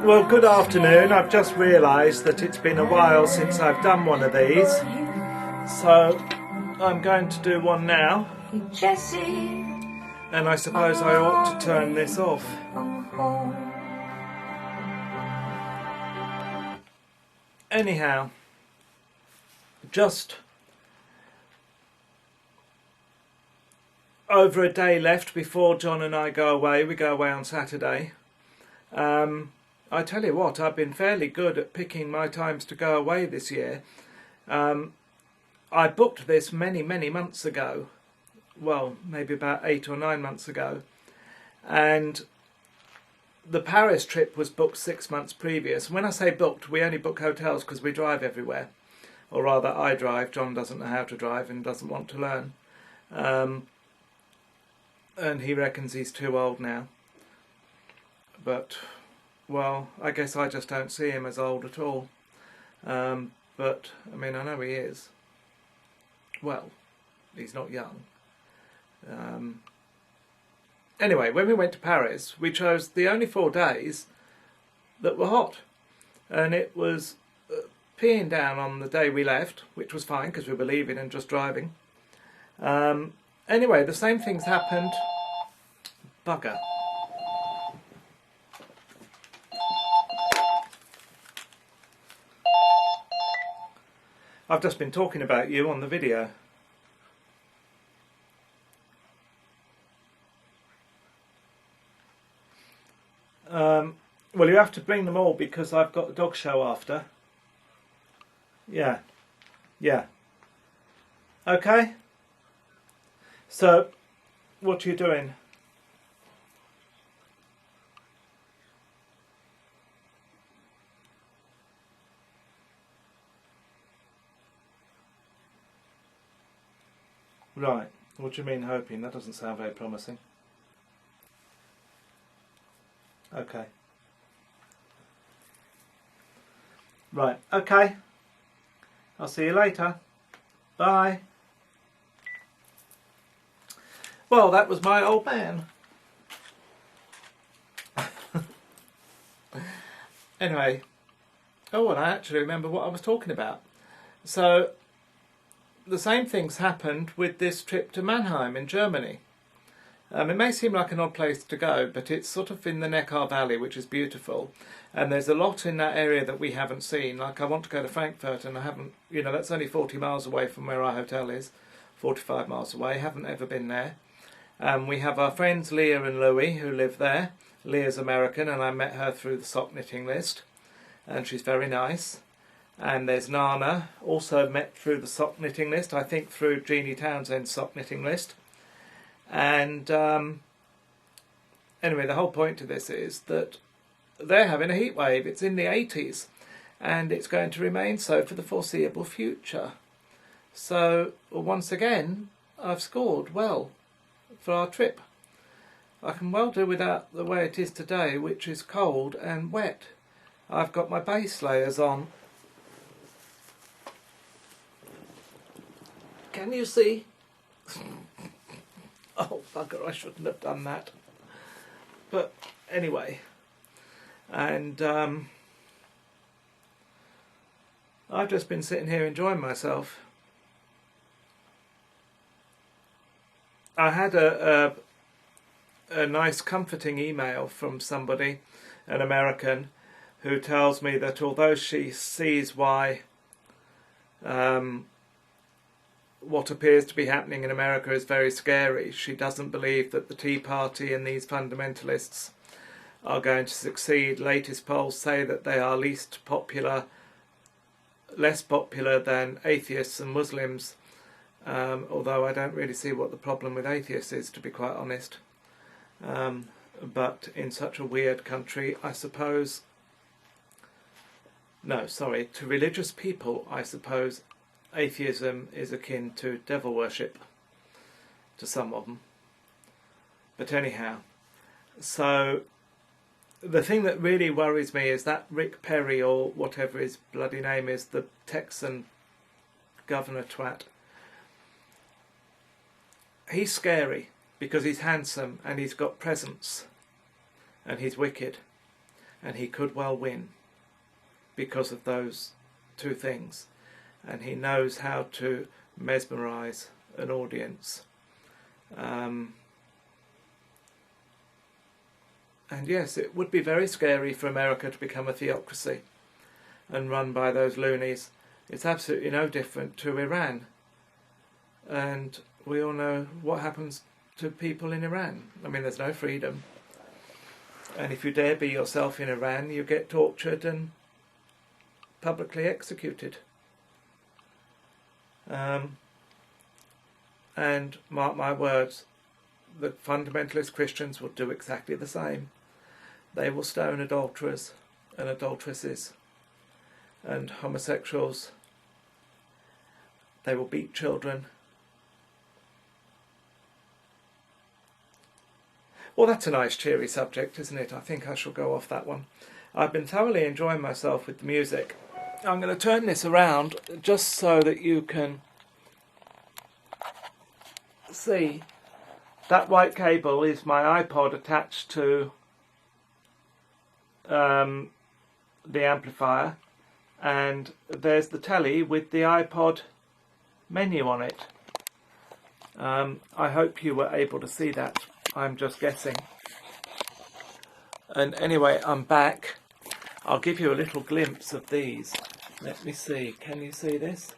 Well, good afternoon. I've just realised that it's been a while since I've done one of these, so I'm going to do one now, and I suppose I ought to turn this off. Anyhow, just over a day left before John and I go away. We go away on Saturday. I tell you what, I've been fairly good at picking my times to go away this year. I booked this many months ago. Well, maybe about 8 or 9 months ago. And the Paris trip was booked 6 months previous. When I say booked, we only book hotels because we drive everywhere. Or rather, I drive. John doesn't know how to drive and doesn't want to learn. And he reckons he's too old now. But, well, I guess I just don't see him as old at all. But, I mean, I know he is. Well, he's not young. Anyway, when we went to Paris, we chose the only 4 days that were hot. And it was peeing down on the day we left, which was fine because we were leaving and just driving. Anyway, the same things happened. Bugger. I've just been talking about you on the video. Well, you have to bring them all because I've got the dog show after. Yeah. Okay. So, what are you doing? Right. What do you mean hoping? That doesn't sound very promising. Okay. Right. Okay. I'll see you later. Bye. Well, that was my old man. Anyway. Oh, and I actually remember what I was talking about. So, the same things happened with this trip to Mannheim in Germany. It may seem like an odd place to go, but it's sort of in the Neckar Valley, which is beautiful. And there's a lot in that area that we haven't seen. Like, I want to go to Frankfurt, and I haven't, that's only 40 miles away from where our hotel is. 45 miles away, haven't ever been there. We have our friends Leah and Louie who live there. Leah's American, and I met her through the sock knitting list. And she's very nice. And there's Nana, also met through the sock knitting list, I think through Jeannie Townsend's sock knitting list. And anyway, the whole point to this is that they're having a heat wave. It's in the 80s, and it's going to remain so for the foreseeable future. So, once again, I've scored well for our trip. I can well do without the way it is today, which is cold and wet. I've got my base layers on. Can you see? Oh, bugger, I shouldn't have done that. But anyway, and I've just been sitting here enjoying myself. I had a nice comforting email from somebody, an American, who tells me that although she sees why what appears to be happening in America is very scary, she doesn't believe that the Tea Party and these fundamentalists are going to succeed. Latest polls say that they are less popular than atheists and Muslims, although I don't really see what the problem with atheists is, to be quite honest. But in such a weird country, I suppose... No, sorry, to religious people, I suppose atheism is akin to devil worship, to some of them. But anyhow, so the thing that really worries me is that Rick Perry, or whatever his bloody name is, the Texan governor twat. He's scary because he's handsome and he's got presence and he's wicked. and he could well win because of those two things. And he knows how to mesmerise an audience. And yes, it would be very scary for America to become a theocracy and run by those loonies. It's absolutely no different to Iran. And we all know what happens to people in Iran. I mean, there's no freedom. And if you dare be yourself in Iran, you get tortured and publicly executed. And mark my words, the fundamentalist Christians will do exactly the same. They will stone adulterers and adulteresses and homosexuals. They will beat children. Well, that's a nice cheery subject, isn't it? I think I shall go off that one. I've been thoroughly enjoying myself with the music. I'm going to turn this around just so that you can see. That white cable is my iPod attached to the amplifier, and there's the telly with the iPod menu on it. I hope you were able to see that. I'm just guessing. And anyway, I'm back. I'll give you a little glimpse of these. Let me see. Can you see this?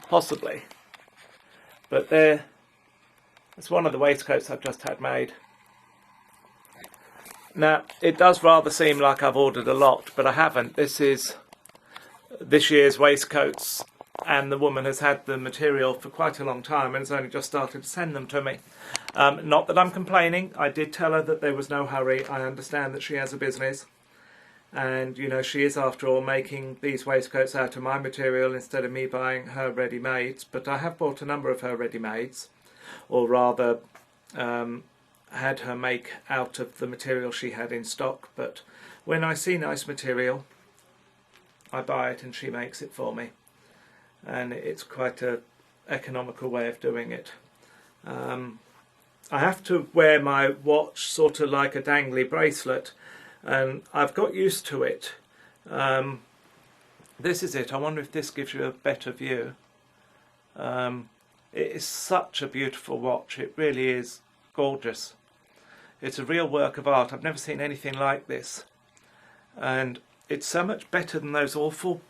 Possibly. But it's one of the waistcoats I've just had made. Now, it does rather seem like I've ordered a lot, but I haven't. This is this year's waistcoats, and the woman has had the material for quite a long time and has only just started to send them to me. Not that I'm complaining. I did tell her that there was no hurry. I understand that she has a business, and you know, she is after all making these waistcoats out of my material instead of me buying her ready-mades. But I have bought a number of her ready-mades, or rather had her make out of the material she had in stock. But when I see nice material, I buy it and she makes it for me, and it's quite a economical way of doing it. I have to wear my watch sort of like a dangly bracelet, and I've got used to it. This is it. I wonder if this gives you a better view. It is such a beautiful watch. It really is gorgeous. It's a real work of art. I've never seen anything like this, and it's so much better than those awful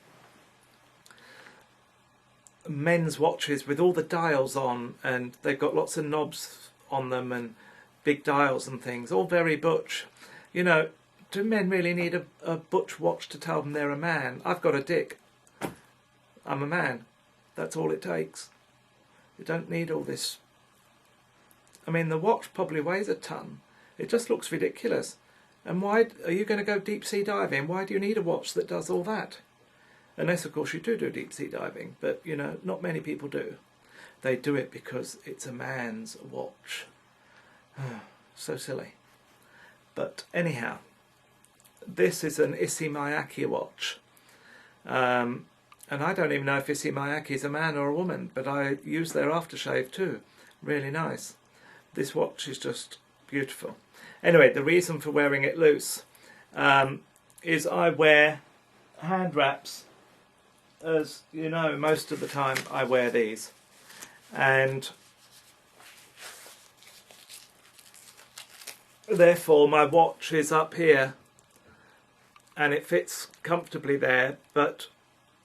men's watches with all the dials on, and they've got lots of knobs on them and big dials and things, all very butch. You know, do men really need a butch watch to tell them they're a man? I've got a dick. I'm a man. That's all it takes. You don't need all this. I mean, the watch probably weighs a ton. It just looks ridiculous. And why are you going to go deep sea diving? Why do you need a watch that does all that? Unless, of course, you do deep sea diving. But, you know, not many people do. They do it because it's a man's watch. So silly. But anyhow, this is an Issey Miyake watch. And I don't even know if Issey Miyake is a man or a woman, but I use their aftershave too. Really nice. This watch is just beautiful. Anyway, the reason for wearing it loose is I wear hand wraps. As you know, most of the time I wear these. And therefore my watch is up here and it fits comfortably there, but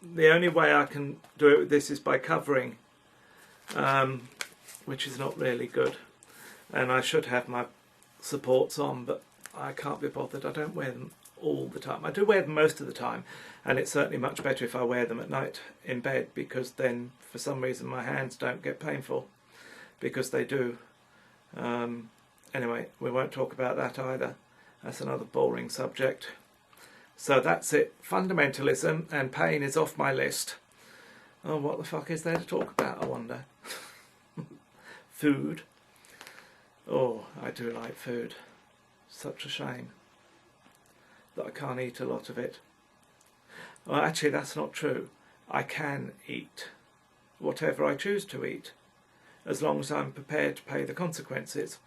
the only way I can do it with this is by covering, which is not really good. And I should have my supports on, but I can't be bothered. I don't wear them all the time. I do wear them most of the time, and it's certainly much better if I wear them at night in bed, because then for some reason my hands don't get painful, because they do. Anyway, we won't talk about that either. That's another boring subject. So that's it. Fundamentalism and pain is off my list. Oh, what the fuck is there to talk about, I wonder? Food. Oh, I do like food. Such a shame that I can't eat a lot of it. Well, actually, that's not true. I can eat whatever I choose to eat, as long as I'm prepared to pay the consequences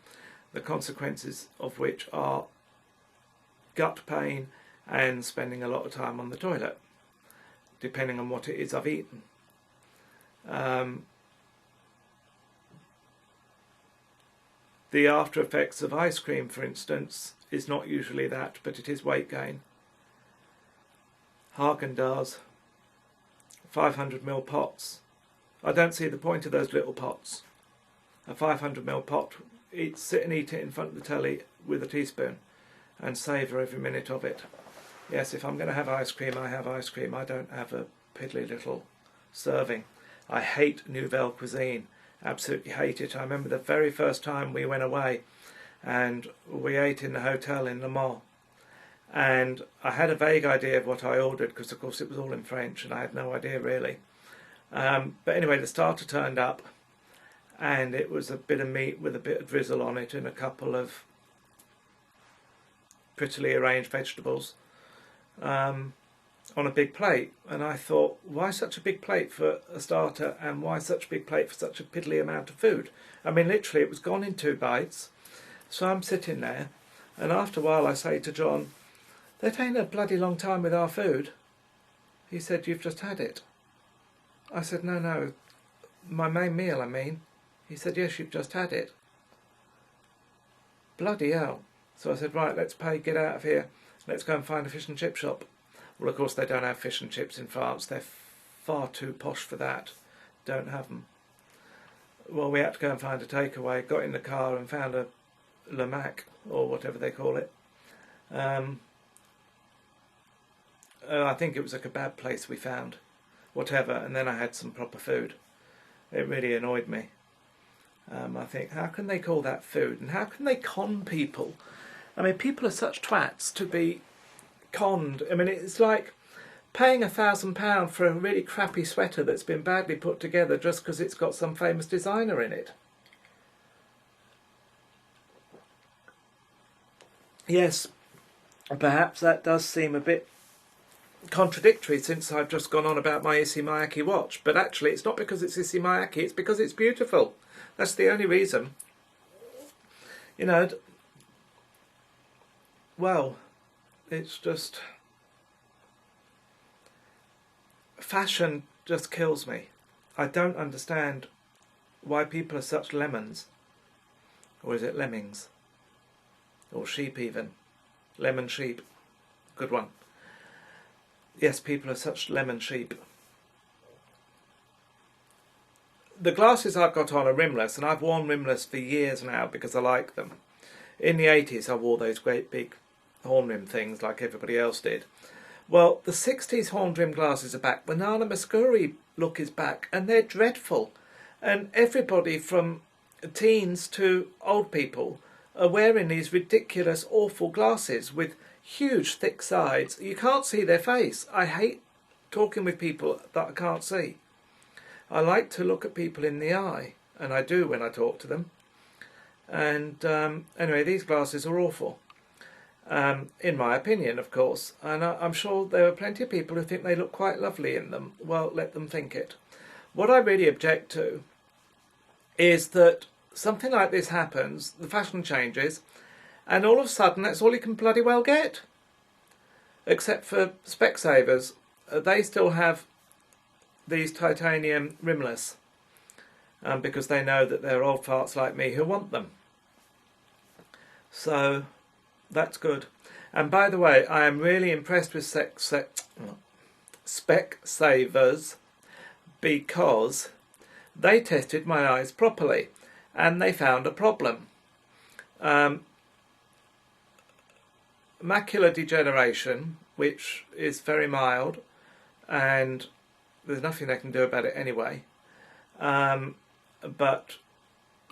of which are gut pain and spending a lot of time on the toilet, depending on what it is I've eaten. The after effects of ice cream, for instance, is not usually that, but it is weight gain. Haagen-Dazs, 500ml pots. I don't see the point of those little pots. A 500ml pot, sit and eat it in front of the telly with a teaspoon and savour every minute of it. Yes, if I'm going to have ice cream, I have ice cream. I don't have a piddly little serving. I hate Nouvelle cuisine. Absolutely hate it. I remember the very first time we went away and we ate in the hotel in Le Mans. And I had a vague idea of what I ordered because, of course, it was all in French and I had no idea really. But anyway, the starter turned up and it was a bit of meat with a bit of drizzle on it and a couple of prettily arranged vegetables on a big plate. And I thought, why such a big plate for a starter and why such a big plate for such a piddly amount of food? I mean, literally, it was gone in 2 bites. So I'm sitting there and after a while I say to John, they're taking a bloody long time with our food. He said, you've just had it. I said, no, my main meal, I mean. He said, yes, you've just had it. Bloody hell. So I said, right, let's pay, get out of here. Let's go and find a fish and chip shop. Well, of course, they don't have fish and chips in France. They're far too posh for that. Don't have them. Well, we had to go and find a takeaway. Got in the car and found a Le Mac, or whatever they call it. I think it was a kebab place we found. Whatever. And then I had some proper food. It really annoyed me. I think, how can they call that food? And how can they con people? I mean, people are such twats to be conned. I mean, it's like paying £1,000 for a really crappy sweater that's been badly put together just because it's got some famous designer in it. Yes, perhaps that does seem a bit contradictory since I've just gone on about my Issey Miyake watch, but actually it's not because it's Issey Miyake, it's because it's beautiful. That's the only reason. You know, well, it's just... fashion just kills me. I don't understand why people are such lemons. Or is it lemmings? Or sheep even. Lemon sheep. Good one. Yes, people are such lemon sheep. The glasses I've got on are rimless, and I've worn rimless for years now because I like them. In the 80s I wore those great big horn rim things like everybody else did. Well, the 60s horn rim glasses are back. Banana Muscuri look is back, and they're dreadful. And everybody from teens to old people are wearing these ridiculous, awful glasses with huge, thick sides. You can't see their face. I hate talking with people that I can't see. I like to look at people in the eye, and I do when I talk to them. And anyway, these glasses are awful. In my opinion, of course. And I'm sure there are plenty of people who think they look quite lovely in them. Well, let them think it. What I really object to is that something like this happens, the fashion changes, and all of a sudden that's all you can bloody well get. Except for Specsavers. They still have these titanium rimless because they know that there are old farts like me who want them. So that's good. And by the way, I am really impressed with Specsavers because they tested my eyes properly and they found a problem. Macular degeneration, which is very mild, and there's nothing they can do about it anyway. But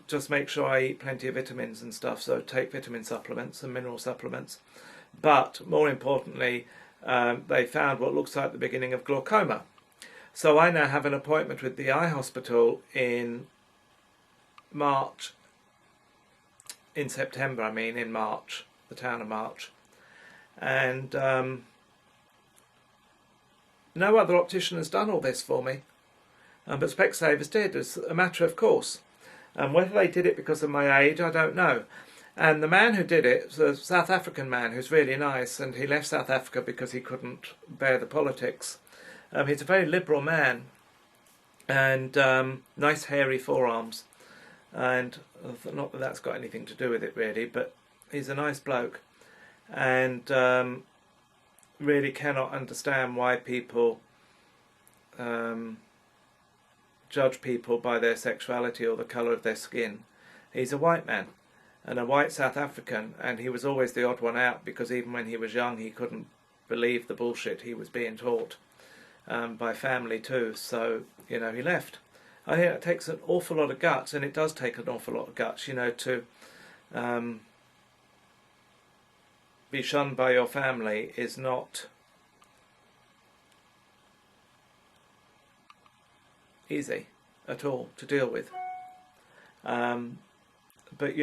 just make sure I eat plenty of vitamins and stuff, so take vitamin supplements and mineral supplements. But more importantly, they found what looks like the beginning of glaucoma. So I now have an appointment with the eye hospital in March, in September, I mean, in March, the town of March. And no other optician has done all this for me, but Specsavers did, as a matter of course. And whether they did it because of my age, I don't know. And the man who did it was a South African man who's really nice, and he left South Africa because he couldn't bear the politics. He's a very liberal man, and nice hairy forearms. And not that that's got anything to do with it really, but he's a nice bloke, and really cannot understand why people judge people by their sexuality or the colour of their skin. He's a white man, and a white South African, and he was always the odd one out, because even when he was young he couldn't believe the bullshit he was being taught by family too, so he left. I think it takes an awful lot of guts, and it does take an awful lot of guts, to be shunned by your family is not easy at all to deal with. But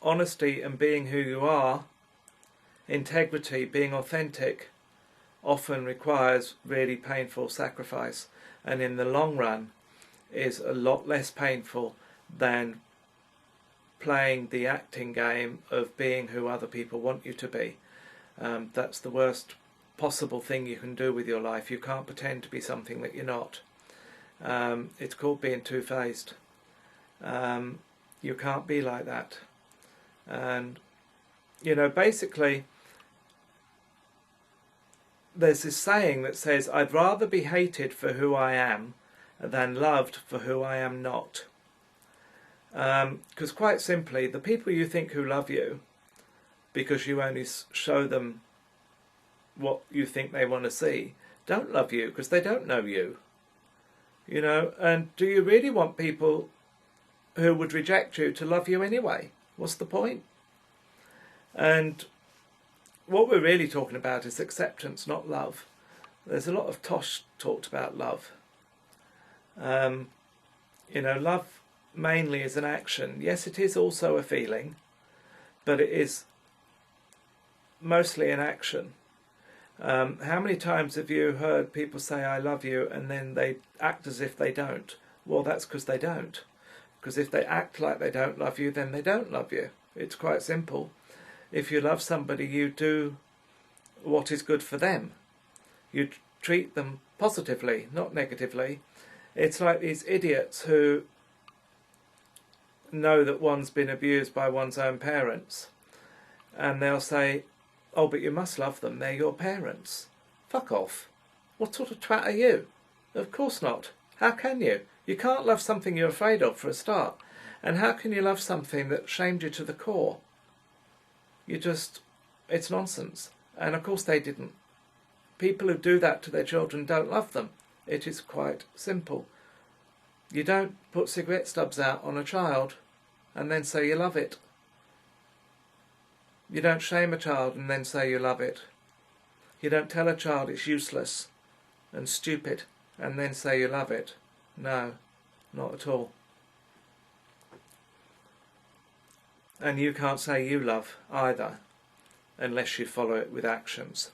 honesty and being who you are, integrity, being authentic, often requires really painful sacrifice, and in the long run is a lot less painful than playing the acting game of being who other people want you to be. That's the worst possible thing you can do with your life. You can't pretend to be something that you're not. It's called being two-faced. You can't be like that. And basically there's this saying that says, I'd rather be hated for who I am than loved for who I am not. Because quite simply, the people you think who love you, because you only show them what you think they want to see, don't love you because they don't know you. And do you really want people who would reject you to love you anyway? What's the point? And what we're really talking about is acceptance, not love. There's a lot of tosh talked about love. Love mainly is an action. Yes, it is also a feeling, but it is mostly an action. How many times have you heard people say I love you and then they act as if they don't? Well, that's because they don't. Because if they act like they don't love you, then they don't love you. It's quite simple. If you love somebody, you do what is good for them. You treat them positively, not negatively. It's like these idiots who know that one's been abused by one's own parents, and they'll say, oh, but you must love them, they're your parents. Fuck off. What sort of twat are you? Of course not. How can you? You can't love something you're afraid of, for a start. And how can you love something that shamed you to the core? It's nonsense. And of course they didn't. People who do that to their children don't love them. It is quite simple. You don't put cigarette stubs out on a child and then say you love it. You don't shame a child and then say you love it. You don't tell a child it's useless and stupid and then say you love it. No, not at all. And you can't say you love either unless you follow it with actions.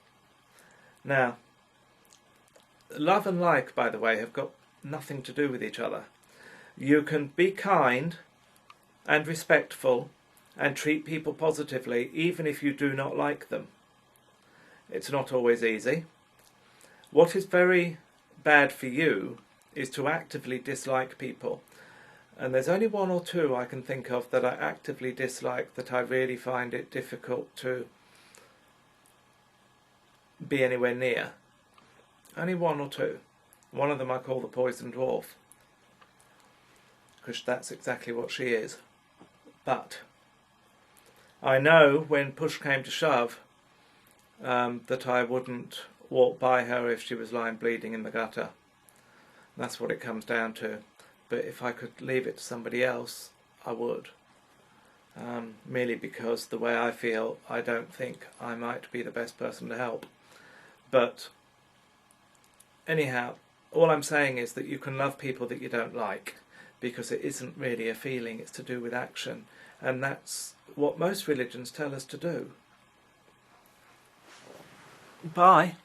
Now, love and like, by the way, have got nothing to do with each other. You can be kind and respectful and treat people positively even if you do not like them. It's not always easy. What is very bad for you is to actively dislike people. And there's only one or two I can think of that I actively dislike, that I really find it difficult to be anywhere near. Only one or two. One of them I call the poison dwarf, because that's exactly what she is. But I know when push came to shove that I wouldn't walk by her if she was lying bleeding in the gutter. That's what it comes down to. But if I could leave it to somebody else, I would. Merely because the way I feel, I don't think I might be the best person to help. But anyhow, all I'm saying is that you can love people that you don't like, because it isn't really a feeling, it's to do with action. And that's what most religions tell us to do. Bye.